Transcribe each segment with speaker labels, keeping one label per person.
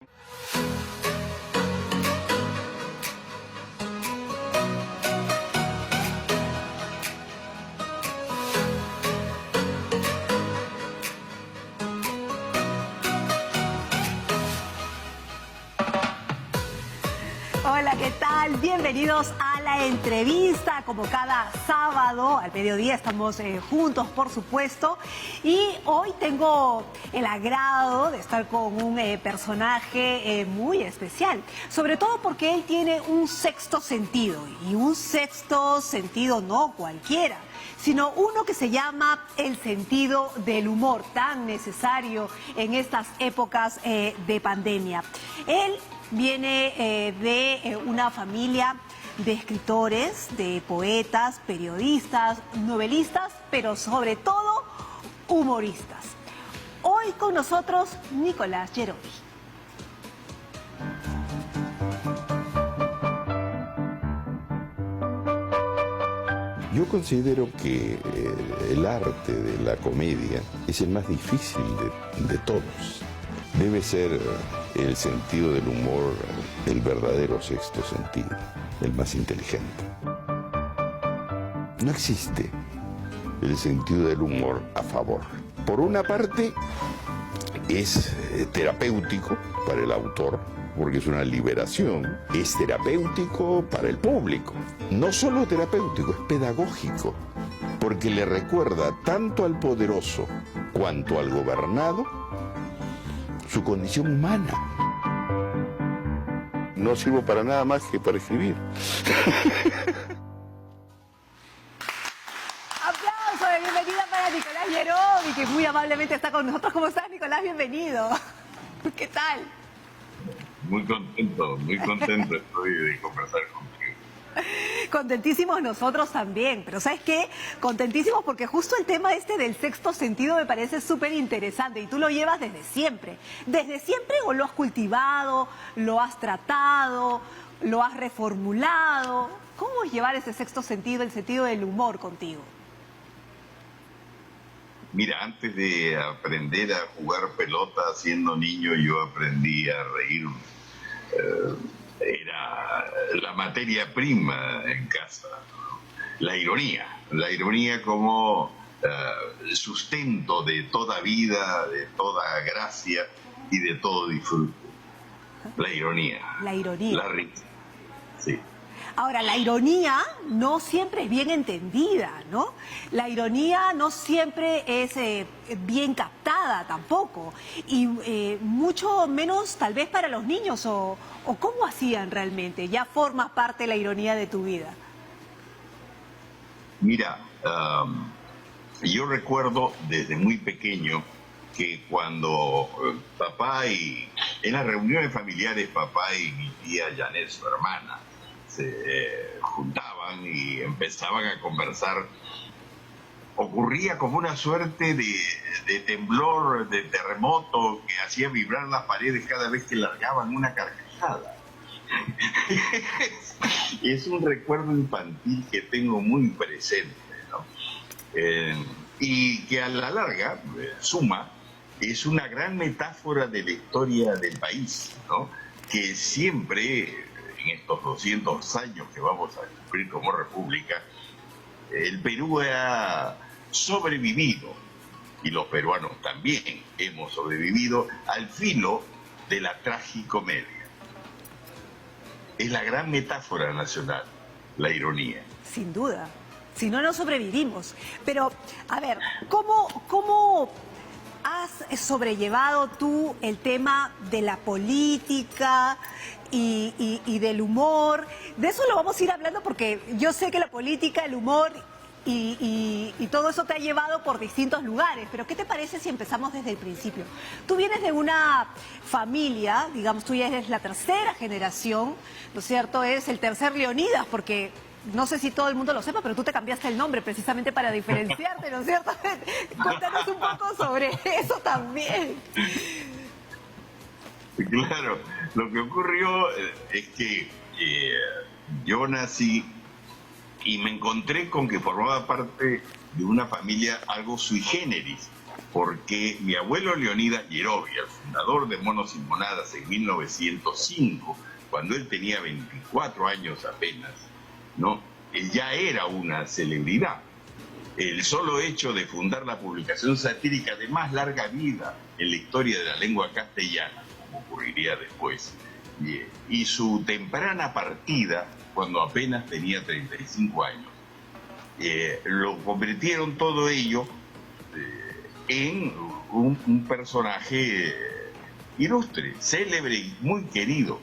Speaker 1: Hola, ¿qué tal? Bienvenidos a la entrevista. Como cada sábado al mediodía estamos juntos, por supuesto. Y hoy tengo el agrado de estar con un personaje muy especial. Sobre todo porque él tiene un sexto sentido. Y un sexto sentido no cualquiera, sino uno que se llama el sentido del humor, tan necesario en estas épocas de pandemia. Él viene de una familia de escritores, de poetas, periodistas, novelistas, pero sobre todo humoristas. Hoy con nosotros Nicolás Yerovi.
Speaker 2: Yo considero que el arte de la comedia es el más difícil de todos. Debe ser el sentido del humor el verdadero sexto sentido, el más inteligente. No existe el sentido del humor a favor. Por una parte, es terapéutico para el autor, porque es una liberación. Es terapéutico para el público. No solo terapéutico, es pedagógico, porque le recuerda tanto al poderoso cuanto al gobernado su condición humana. No sirvo para nada más que para escribir.
Speaker 1: Aplauso de bienvenida para Nicolás Yerovi, que muy amablemente está con nosotros. ¿Cómo estás, Nicolás? Bienvenido. ¿Qué tal?
Speaker 3: Muy contento estoy de conversar contigo.
Speaker 1: Contentísimos nosotros también, pero ¿sabes qué? Contentísimos porque justo el tema este del sexto sentido me parece súper interesante y tú lo llevas desde siempre. ¿Desde siempre o lo has cultivado, lo has tratado, lo has reformulado? ¿Cómo es llevar ese sexto sentido, el sentido del humor contigo?
Speaker 3: Mira, antes de aprender a jugar pelota siendo niño, yo aprendí a reír. Era la materia prima en casa, ¿no? La ironía como sustento de toda vida, de toda gracia y de todo disfrute. La ironía.
Speaker 1: La ironía.
Speaker 3: La risa. Sí.
Speaker 1: Ahora, la ironía no siempre es bien entendida, ¿no? La ironía no siempre es bien captada tampoco, y mucho menos tal vez para los niños, o ¿cómo hacían realmente? ¿Ya forma parte de la ironía de tu vida?
Speaker 3: Mira, yo recuerdo desde muy pequeño que cuando papá y en las reuniones familiares, papá y mi tía Janet, su hermana, se juntaban y empezaban a conversar, ocurría como una suerte de temblor, de terremoto que hacía vibrar las paredes cada vez que largaban una carcajada. Es un recuerdo infantil que tengo muy presente, ¿no? Y que a la larga suma, es una gran metáfora de la historia del país, ¿no? Que siempre, en estos 200 años que vamos a cumplir como república, el Perú ha sobrevivido, y los peruanos también hemos sobrevivido al filo de la tragicomedia. Es la gran metáfora nacional, la ironía.
Speaker 1: Sin duda. Si no, no sobrevivimos. Pero, a ver, ¿cómo has sobrellevado tú el tema de la política y del humor? De eso lo vamos a ir hablando porque yo sé que la política, el humor y todo eso te ha llevado por distintos lugares. Pero ¿qué te parece si empezamos desde el principio? Tú vienes de una familia, digamos, tú ya eres la tercera generación, ¿no es cierto? Es el tercer Leonidas, porque no sé si todo el mundo lo sepa, pero tú te cambiaste el nombre precisamente para diferenciarte, ¿no es cierto? Cuéntanos un poco sobre eso también.
Speaker 3: Claro, lo que ocurrió es que yo nací y me encontré con que formaba parte de una familia algo sui generis, porque mi abuelo Leonidas Yerovi, el fundador de Monos y Monadas en 1905, cuando él tenía 24 años apenas, ¿no? Él ya era una celebridad. El solo hecho de fundar la publicación satírica de más larga vida en la historia de la lengua castellana, como ocurriría después, y su temprana partida, cuando apenas tenía 35 años, lo convirtieron todo ello en un personaje ilustre, célebre y muy querido.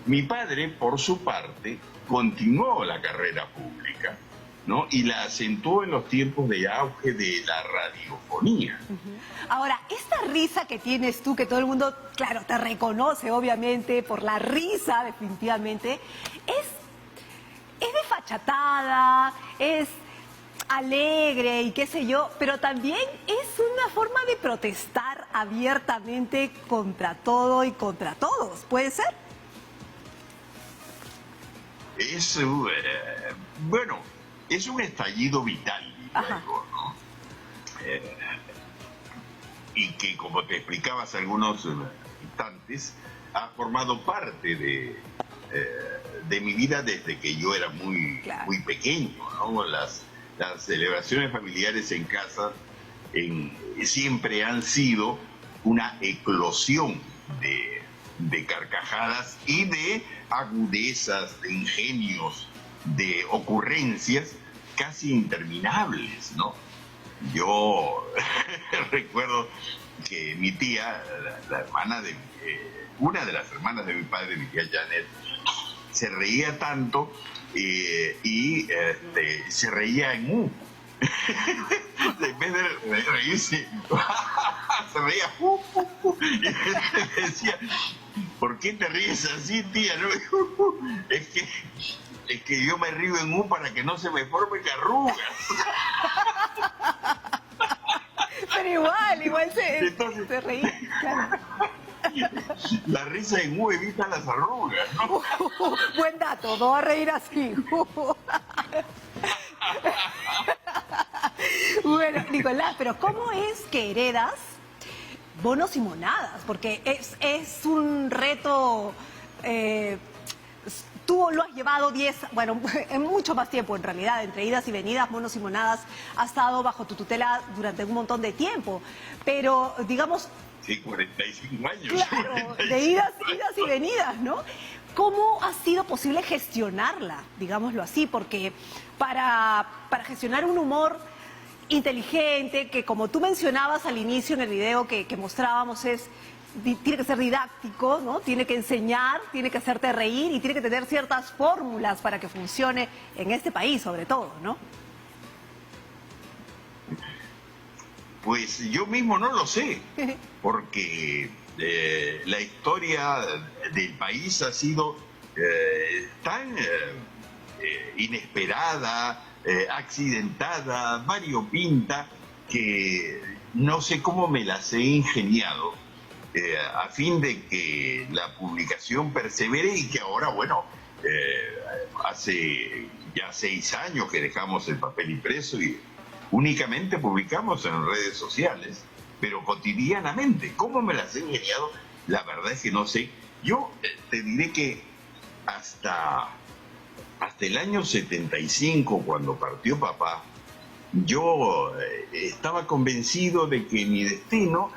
Speaker 3: Mi padre, por su parte, continuó la carrera pública, ¿no? Y la acentuó en los tiempos de auge de la radiofonía.
Speaker 1: Ahora, esta risa que tienes tú, que todo el mundo, claro, te reconoce obviamente por la risa, definitivamente, es desfachatada, es alegre y qué sé yo, pero también es una forma de protestar abiertamente contra todo y contra todos, ¿puede ser?
Speaker 3: Es, bueno, es un estallido vital, digo, ¿no? Y que, como te explicaba hace algunos instantes, ha formado parte de mi vida desde que yo era muy pequeño, ¿no? Las celebraciones familiares en casa siempre han sido una eclosión de carcajadas y de agudezas, de ingenios, de ocurrencias casi interminables, ¿no? Yo recuerdo que mi tía, la hermana de una de las hermanas de mi padre, mi tía Janet, se reía tanto y se reía en U. En vez de reírse, se reía. Y decía, ¿por qué te ríes así, tía? ¿No? Es que yo me río en U para que no se me formen arrugas.
Speaker 1: Pero igual se reía, claro.
Speaker 3: La risa en U evita las arrugas, ¿no?
Speaker 1: Buen dato, no va a reír así. Bueno, Nicolás, pero ¿cómo es que heredas Monos y Monadas? Porque es un reto, tú lo has llevado en mucho más tiempo en realidad, entre idas y venidas, Monos y Monadas ha estado bajo tu tutela durante un montón de tiempo, pero digamos...
Speaker 3: Sí, 45 años.
Speaker 1: Claro,
Speaker 3: 45
Speaker 1: de idas y venidas, ¿no? ¿Cómo ha sido posible gestionarla, digámoslo así? Porque para gestionar un humor inteligente, que como tú mencionabas al inicio en el video que mostrábamos, tiene que ser didáctico, ¿no? Tiene que enseñar, tiene que hacerte reír y tiene que tener ciertas fórmulas para que funcione en este país, sobre todo, ¿no?
Speaker 3: Pues yo mismo no lo sé, porque la historia del país ha sido tan inesperada, accidentada, variopinta, que no sé cómo me las he ingeniado a fin de que la publicación persevere y que ahora, bueno, hace ya 6 años que dejamos el papel impreso y únicamente publicamos en redes sociales, pero cotidianamente. ¿Cómo me las he ingeniado? La verdad es que no sé. Yo te diré que hasta el año 75, cuando partió papá, yo estaba convencido de que mi destino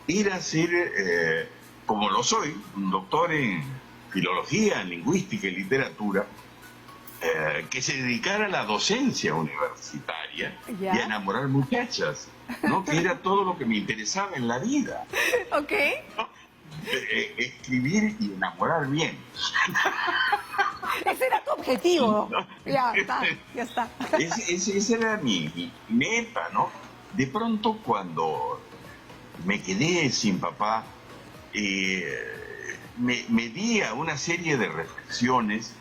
Speaker 3: era ser, como lo soy, un doctor en filología, en lingüística y literatura, que se dedicara a la docencia universitaria y a enamorar muchachas, ¿no? Que era todo lo que me interesaba en la vida.
Speaker 1: Ok.
Speaker 3: ¿No? Escribir y enamorar bien.
Speaker 1: Ese era tu objetivo.
Speaker 3: ¿No?
Speaker 1: Ya está.
Speaker 3: Esa era mi meta, ¿no? De pronto, cuando me quedé sin papá, me di a una serie de reflexiones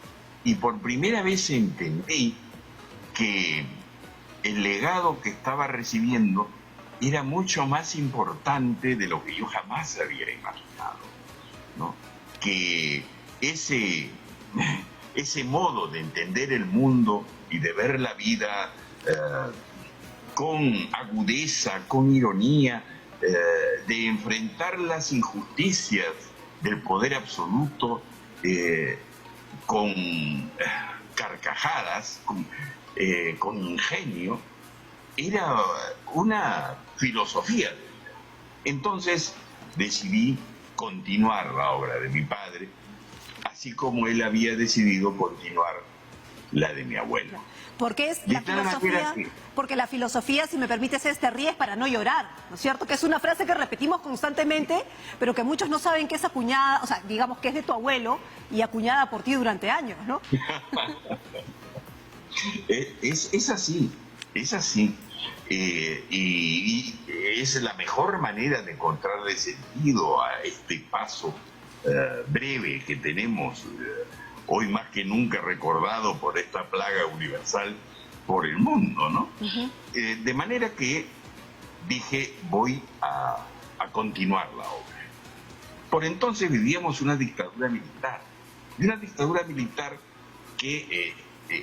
Speaker 3: y por primera vez entendí que el legado que estaba recibiendo era mucho más importante de lo que yo jamás había imaginado, ¿no? Que ese modo de entender el mundo y de ver la vida con agudeza, con ironía, de enfrentar las injusticias del poder absoluto con carcajadas, con ingenio, era una filosofía. Entonces decidí continuar la obra de mi padre, así como él había decidido continuar la de mi abuelo.
Speaker 1: Porque es la filosofía, porque la filosofía, si me permites, es te ríes para no llorar, ¿no es cierto? Que es una frase que repetimos constantemente, pero que muchos no saben que es acuñada, o sea, digamos que es de tu abuelo y acuñada por ti durante años, ¿no?
Speaker 3: Es así, es así. Y es la mejor manera de encontrarle sentido a este paso breve que tenemos hoy más que nunca recordado por esta plaga universal por el mundo, ¿no? De manera que dije, voy a continuar la obra. Por entonces vivíamos una dictadura militar, que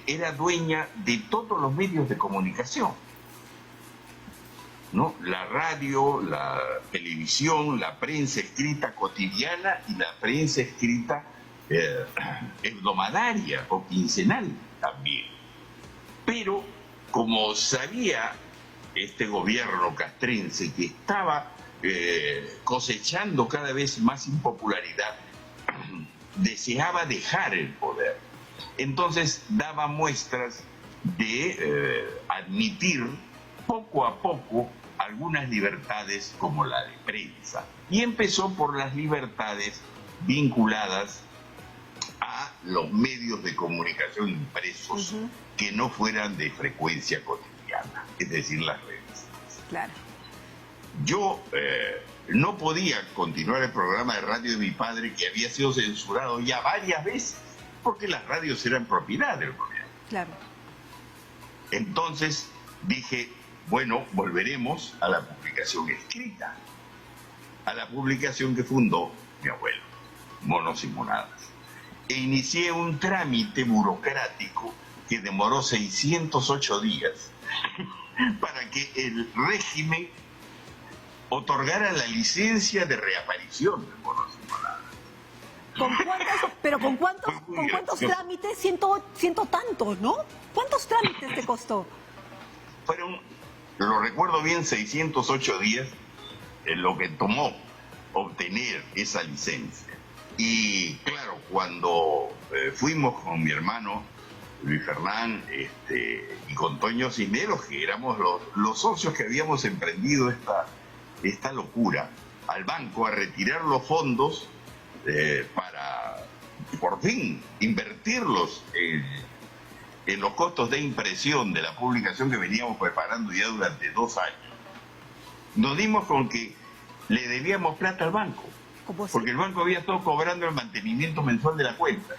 Speaker 3: era dueña de todos los medios de comunicación, ¿no? La radio, la televisión, la prensa escrita cotidiana y la prensa escrita hebdomadaria o quincenal también. Pero como sabía este gobierno castrense que estaba cosechando cada vez más impopularidad, deseaba dejar el poder. Entonces daba muestras de admitir poco a poco algunas libertades como la de prensa. Y empezó por las libertades vinculadas a los medios de comunicación impresos que no fueran de frecuencia cotidiana, es decir, las revistas.
Speaker 1: Claro.
Speaker 3: Yo no podía continuar el programa de radio de mi padre, que había sido censurado ya varias veces, porque las radios eran propiedad del gobierno.
Speaker 1: Claro.
Speaker 3: Entonces dije, bueno, volveremos a la publicación escrita, a la publicación que fundó mi abuelo, Monos y Monadas. E inicié un trámite burocrático que demoró 608 días para que el régimen otorgara la licencia de reaparición de Monos y Monadas.
Speaker 1: ¿Con cuántos trámites? Ciento tantos, ¿no? ¿Cuántos trámites te costó?
Speaker 3: Fueron, lo recuerdo bien, 608 días lo que tomó obtener esa licencia. Y claro, cuando fuimos con mi hermano Luis Fernán y con Toño Cisneros, que éramos los socios que habíamos emprendido esta locura, al banco a retirar los fondos para por fin invertirlos en los costos de impresión de la publicación que veníamos preparando ya durante 2 años, nos dimos con que le debíamos plata al banco, porque el banco había estado cobrando el mantenimiento mensual de la cuenta.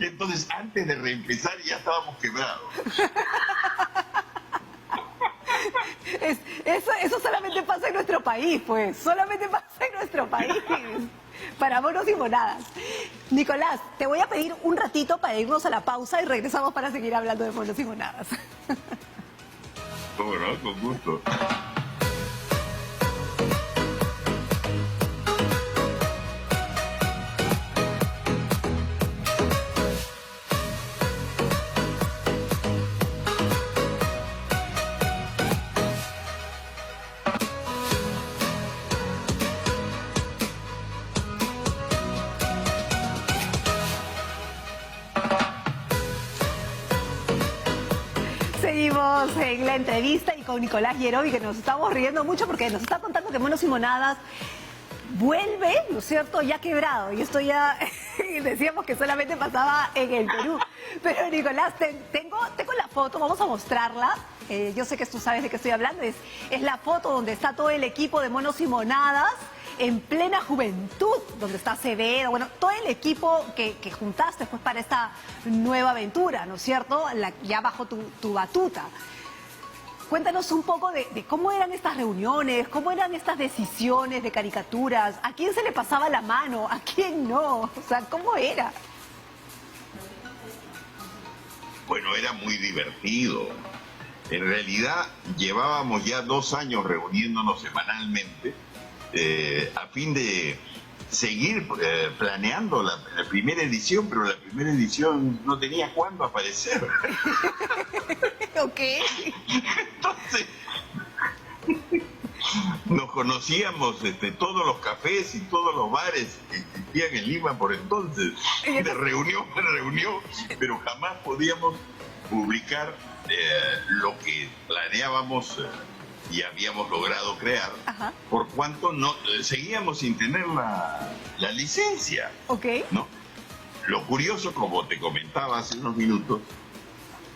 Speaker 3: Entonces, antes de reempezar ya estábamos quebrados.
Speaker 1: Eso solamente pasa en nuestro país, pues. Solamente pasa en nuestro país. Para Monos y Monadas. Nicolás, te voy a pedir un ratito para irnos a la pausa y regresamos para seguir hablando de Monos y Monadas.
Speaker 3: ¿Cómo no? Con gusto.
Speaker 1: Seguimos en la entrevista y con Nicolás Yerovi, que nos estamos riendo mucho porque nos está contando que Monos y Monadas vuelve, ¿no es cierto?, ya quebrado. Y esto ya decíamos que solamente pasaba en el Perú. Pero Nicolás, tengo la foto, vamos a mostrarla. Yo sé que tú sabes de qué estoy hablando. Es la foto donde está todo el equipo de Monos y Monadas en plena juventud, donde está Acevedo, bueno, todo el equipo que juntaste pues para esta nueva aventura, ¿no es cierto?, ya bajo tu batuta. Cuéntanos un poco de cómo eran estas reuniones, cómo eran estas decisiones de caricaturas, a quién se le pasaba la mano, a quién no, o sea, ¿cómo era?
Speaker 3: Bueno, era muy divertido. En realidad llevábamos ya 2 años reuniéndonos semanalmente a fin de seguir planeando la primera edición, pero la primera edición no tenía cuándo aparecer.
Speaker 1: Ok.
Speaker 3: Entonces, nos conocíamos todos los cafés y todos los bares que existían en Lima por entonces, de reunión en reunión, pero jamás podíamos publicar lo que planeábamos y habíamos logrado crear,
Speaker 1: Ajá.
Speaker 3: por cuanto no seguíamos sin tener la licencia,
Speaker 1: Ok.
Speaker 3: ¿no? Lo curioso, como te comentaba hace unos minutos,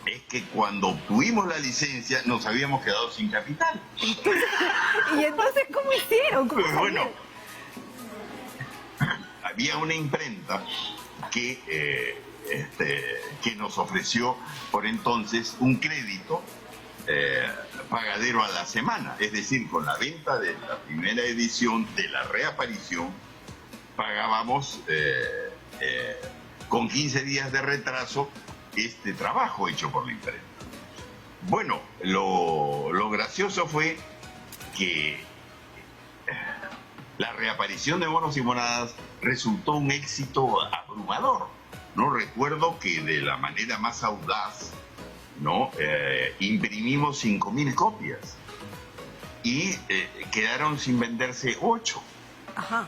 Speaker 3: es que cuando obtuvimos la licencia nos habíamos quedado sin capital.
Speaker 1: ¿Y entonces cómo hicieron? ¿Cómo
Speaker 3: Pues bueno,
Speaker 1: salieron?
Speaker 3: había una imprenta que nos ofreció por entonces un crédito pagadero a la semana, es decir, con la venta de la primera edición de la reaparición pagábamos con 15 días de retraso este trabajo hecho por la imprenta. Bueno, lo gracioso fue que la reaparición de Monos y Monadas resultó un éxito abrumador. No recuerdo que de la manera más audaz, ¿no? Imprimimos 5.000 copias y quedaron sin venderse 8.
Speaker 1: Ajá.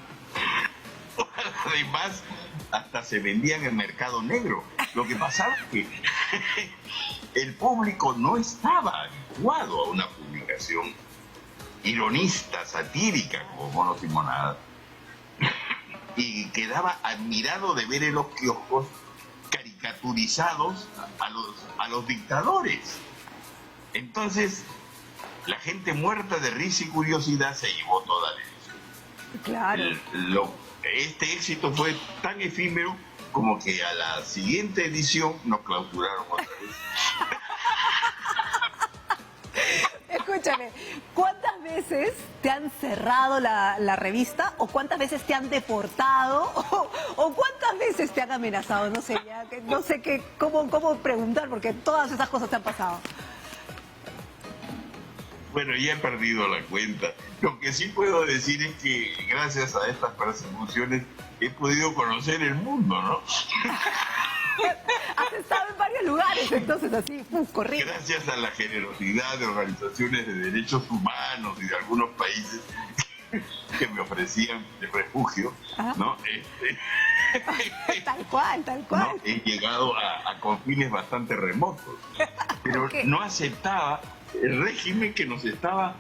Speaker 3: Además, hasta se vendían en el mercado negro. Lo que pasaba es que el público no estaba habituado a una publicación ironista, satírica, como Monos y Monadas, y quedaba admirado de ver en los kioscos caricaturizados a los dictadores. Entonces, la gente muerta de risa y curiosidad se llevó toda la edición.
Speaker 1: Claro.
Speaker 3: Este éxito fue tan efímero como que a la siguiente edición nos clausuraron otra vez.
Speaker 1: Escúchame, ¿cuántas veces te han cerrado la revista? ¿O cuántas veces te han deportado? ¿O cuántas veces te han amenazado? No sé, no sé cómo preguntar, porque todas esas cosas te han pasado.
Speaker 3: Bueno, ya he perdido la cuenta. Lo que sí puedo decir es que gracias a estas persecuciones he podido conocer el mundo, ¿no?
Speaker 1: Has estado en varios lugares, entonces así, corriendo.
Speaker 3: Gracias a la generosidad de organizaciones de derechos humanos y de algunos países que me ofrecían refugio, ¿no?
Speaker 1: Tal cual, tal cual.
Speaker 3: ¿No? He llegado a confines bastante remotos, pero
Speaker 1: Okay.
Speaker 3: no aceptaba el régimen que nos estaba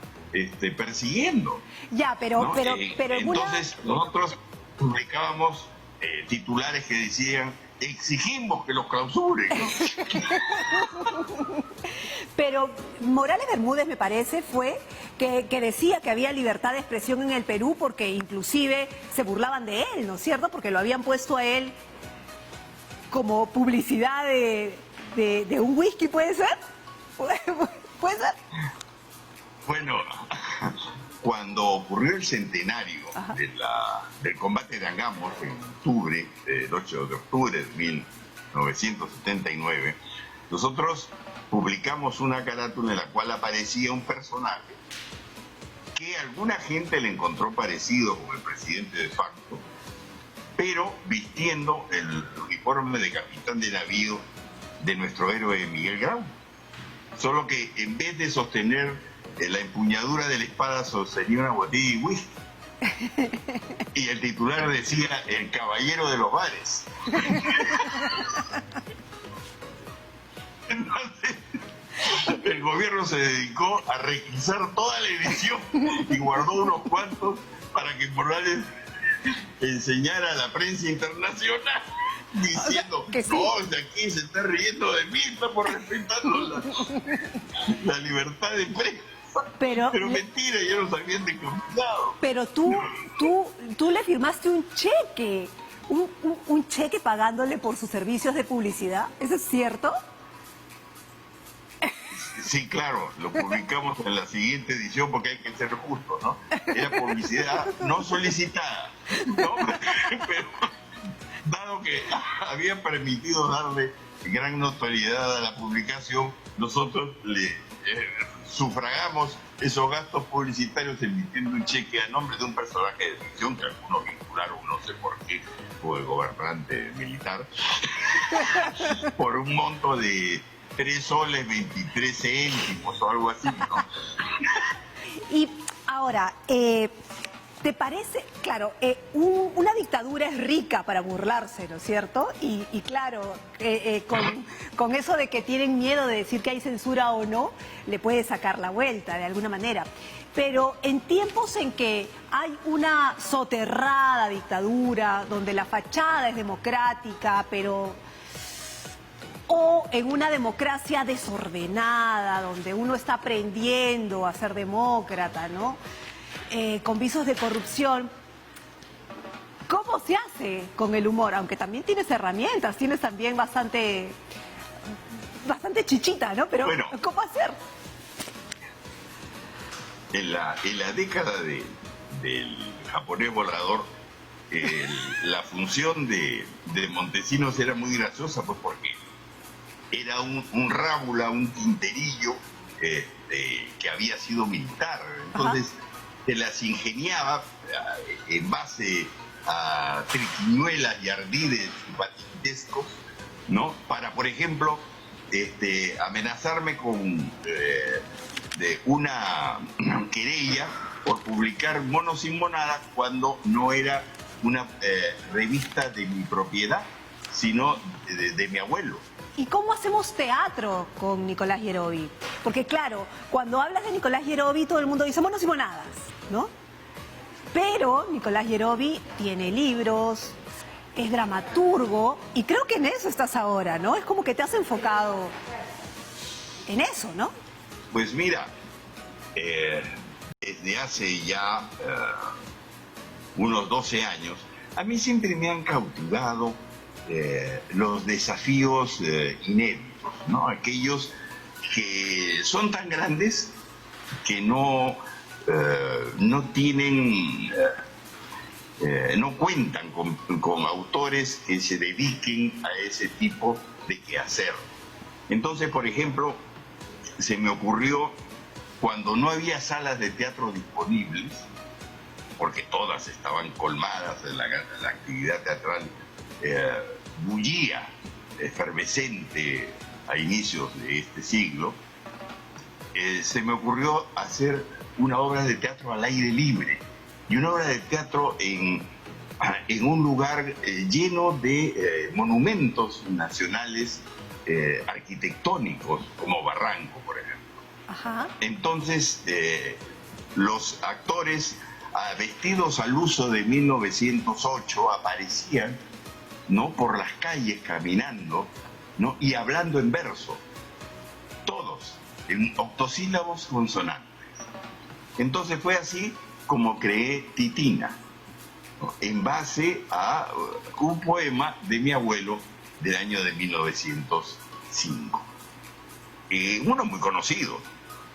Speaker 3: persiguiendo.
Speaker 1: Ya, pero,
Speaker 3: ¿no?
Speaker 1: pero
Speaker 3: Entonces nosotros publicábamos titulares que decían: exigimos que los clausuren, ¿no?
Speaker 1: Pero Morales Bermúdez, me parece, fue que decía que había libertad de expresión en el Perú porque inclusive se burlaban de él, ¿no es cierto? Porque lo habían puesto a él como publicidad de un whisky, ¿puede ser? ¿Puede ser?
Speaker 3: Bueno, cuando ocurrió el centenario del combate de Angamos en octubre, el 8 de octubre de 1979, nosotros publicamos una carátula en la cual aparecía un personaje que alguna gente le encontró parecido con el presidente de facto, pero vistiendo el uniforme de capitán de navío de nuestro héroe Miguel Grau. Solo que en vez de sostener la empuñadura de la espada, sostenía una botella de whisky. Y el titular decía: el caballero de los bares. Entonces, el gobierno se dedicó a requisar toda la edición y guardó unos cuantos para que Morales enseñara a la prensa internacional diciendo:
Speaker 1: que sí.
Speaker 3: no, de aquí se está riendo de mí, estamos respetando la libertad de prensa. Pero mentira, ya nos habían decomisado.
Speaker 1: Pero tú le firmaste un cheque, un cheque pagándole por sus servicios de publicidad, ¿eso es cierto?
Speaker 3: Sí, claro, lo publicamos en la siguiente edición porque hay que ser justo, ¿no? Era publicidad no solicitada, ¿no? Pero dado que había permitido darle gran notoriedad a la publicación, nosotros le sufragamos esos gastos publicitarios emitiendo un cheque a nombre de un personaje de ficción que algunos vincularon, no sé por qué, o el gobernante militar, por un monto de 3 soles 23 céntimos o algo así, ¿no?
Speaker 1: Y ahora, ¿te parece? Claro, una dictadura es rica para burlarse, ¿no es cierto? Y claro, con eso de que tienen miedo de decir que hay censura o no, le puede sacar la vuelta de alguna manera. Pero en tiempos en que hay una soterrada dictadura, donde la fachada es democrática, pero... o en una democracia desordenada, donde uno está aprendiendo a ser demócrata, ¿no? Con visos de corrupción, ¿cómo se hace con el humor? Aunque también tienes herramientas, tienes también bastante chichita, ¿no? Pero
Speaker 3: bueno,
Speaker 1: ¿cómo hacer?
Speaker 3: En la década del japonés volador, la función de Montesinos era muy graciosa, pues porque era un rábula, un tinterillo que había sido militar. Entonces, se las ingeniaba en base a triquiñuelas y ardides patiquitescos, ¿no? Para, por ejemplo, amenazarme con de una querella por publicar Monos sin Monadas cuando no era una revista de mi propiedad, sino de mi abuelo.
Speaker 1: ¿Y cómo hacemos teatro con Nicolás Yerovi? Porque claro, cuando hablas de Nicolás Yerovi, todo el mundo dice Monos y Monadas, ¿no? Pero Nicolás Yerovi tiene libros, es dramaturgo, y creo que en eso estás ahora, ¿no? Es como que te has enfocado en eso, ¿no?
Speaker 3: Pues mira, desde hace ya unos 12 años, a mí siempre me han cautivado los desafíos inéditos, ¿no? Aquellos que son tan grandes que no tienen, no cuentan con autores que se dediquen a ese tipo de quehacer. Entonces, por ejemplo, se me ocurrió, cuando no había salas de teatro disponibles, porque todas estaban colmadas, la actividad teatral bullía, efervescente a inicios de este siglo, se me ocurrió hacer una obra de teatro al aire libre, y una obra de teatro en un lugar lleno de monumentos nacionales arquitectónicos, como Barranco, por ejemplo.
Speaker 1: Ajá.
Speaker 3: Entonces, los actores vestidos al uso de 1908 aparecían, ¿no?, por las calles caminando, ¿no?, y hablando en verso, todos en octosílabos consonantes. Entonces fue así como creé Titina, ¿no?, en base a un poema de mi abuelo del año de 1905. Uno muy conocido,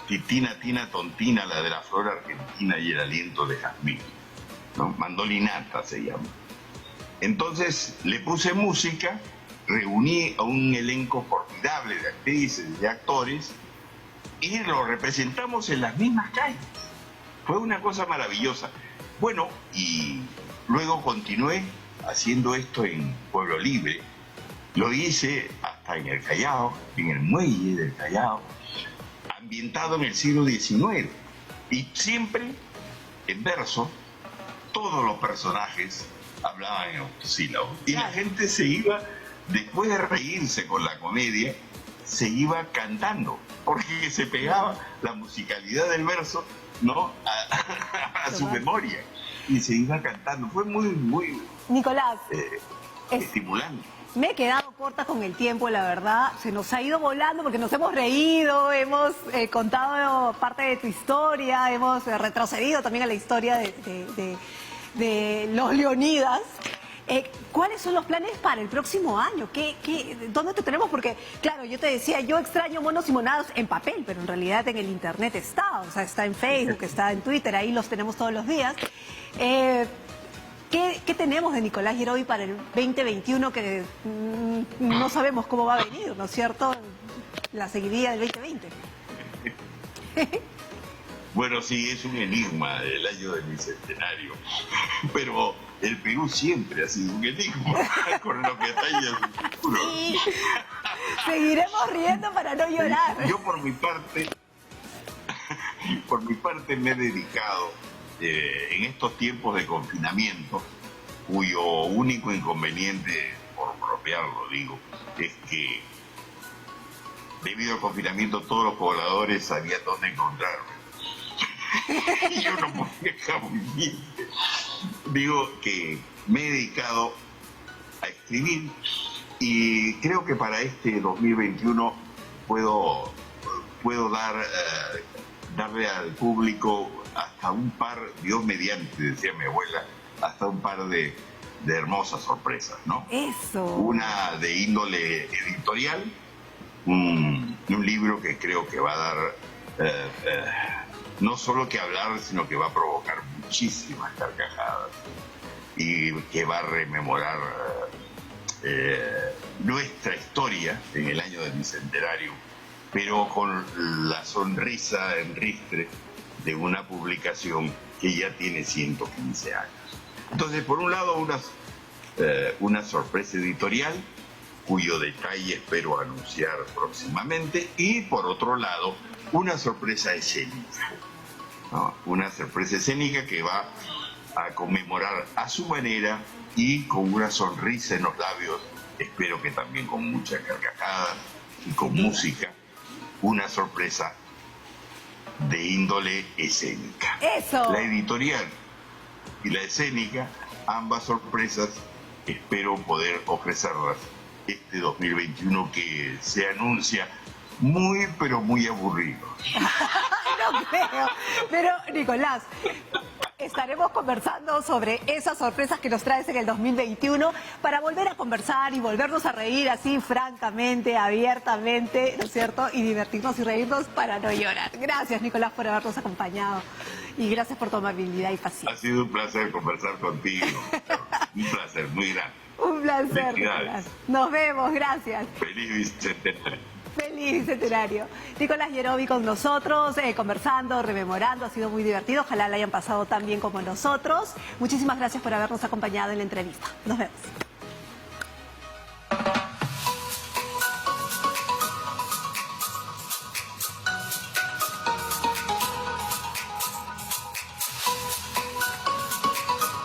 Speaker 3: Titina, Tina, Tontina, la de la flor argentina y el aliento de jazmín, ¿no? Mandolinata se llama. Entonces le puse música, reuní a un elenco formidable de actrices, de actores, y lo representamos en las mismas calles. Fue una cosa maravillosa. Bueno, y luego continué haciendo esto en Pueblo Libre. Lo hice hasta en el Callao, en el muelle del Callao, ambientado en el siglo XIX. Y siempre en verso, todos los personajes hablaban en octosílabos. Y la gente se iba, después de reírse con la comedia, se iba cantando, porque se pegaba la musicalidad del verso, ¿no?, a su memoria, y se iba cantando. Fue muy
Speaker 1: Nicolás,
Speaker 3: estimulante.
Speaker 1: me he quedado corta con el tiempo, la verdad. Se nos ha ido volando porque nos hemos reído, hemos contado parte de tu historia, hemos retrocedido también a la historia de los Leonidas. ¿Cuáles son los planes para el próximo año? ¿Dónde te tenemos? Porque, claro, yo te decía, yo extraño Monos y Monadas en papel, pero en realidad en el internet está. O sea, está en Facebook, está en Twitter, ahí los tenemos todos los días. ¿Qué tenemos de Nicolás Yerovi para el 2021 que no sabemos cómo va a venir, ¿no es cierto? La seguidilla del 2020.
Speaker 3: Bueno, sí, es un enigma el año del bicentenario, pero el Perú siempre ha sido un enigma con lo que está en el futuro.
Speaker 1: Sí. Seguiremos riendo para no llorar.
Speaker 3: Yo por mi parte me he dedicado en estos tiempos de confinamiento, cuyo único inconveniente, por bromearlo digo, es que debido al confinamiento todos los pobladores sabían dónde encontrarme. Y yo no podía dejar vivir. Digo que me he dedicado a escribir y creo que para este 2021 puedo darle al público hasta un par, Dios mediante, decía mi abuela, hasta un par de hermosas sorpresas, ¿no?
Speaker 1: Eso.
Speaker 3: Una de índole editorial, un libro que creo que va a dar no solo que hablar, sino que va a provocar muchísimas carcajadas y que va a rememorar nuestra historia en el año del bicentenario, pero con la sonrisa en ristre de una publicación que ya tiene 115 años. Entonces, por un lado, una sorpresa editorial, cuyo detalle espero anunciar próximamente, y por otro lado, una sorpresa escénica, ¿no? Una sorpresa escénica que va a conmemorar a su manera y con una sonrisa en los labios, espero que también con mucha carcajada y con música, una sorpresa de índole escénica.
Speaker 1: Eso.
Speaker 3: La editorial y la escénica, ambas sorpresas, espero poder ofrecerlas este 2021 que se anuncia muy, pero muy aburrido.
Speaker 1: No creo. Pero, Nicolás, estaremos conversando sobre esas sorpresas que nos traes en el 2021 para volver a conversar y volvernos a reír así francamente, abiertamente, ¿no es cierto? Y divertirnos y reírnos para no llorar. Gracias, Nicolás, por habernos acompañado y gracias por tu amabilidad y paciencia.
Speaker 3: Ha sido un placer conversar contigo. Un placer muy grande.
Speaker 1: Un placer, Nicolás. Nos vemos, gracias.
Speaker 3: Feliz bicentenario.
Speaker 1: Feliz bicentenario. Nicolás Yerovi con nosotros, conversando, rememorando, ha sido muy divertido. Ojalá la hayan pasado tan bien como nosotros. Muchísimas gracias por habernos acompañado en la entrevista. Nos vemos.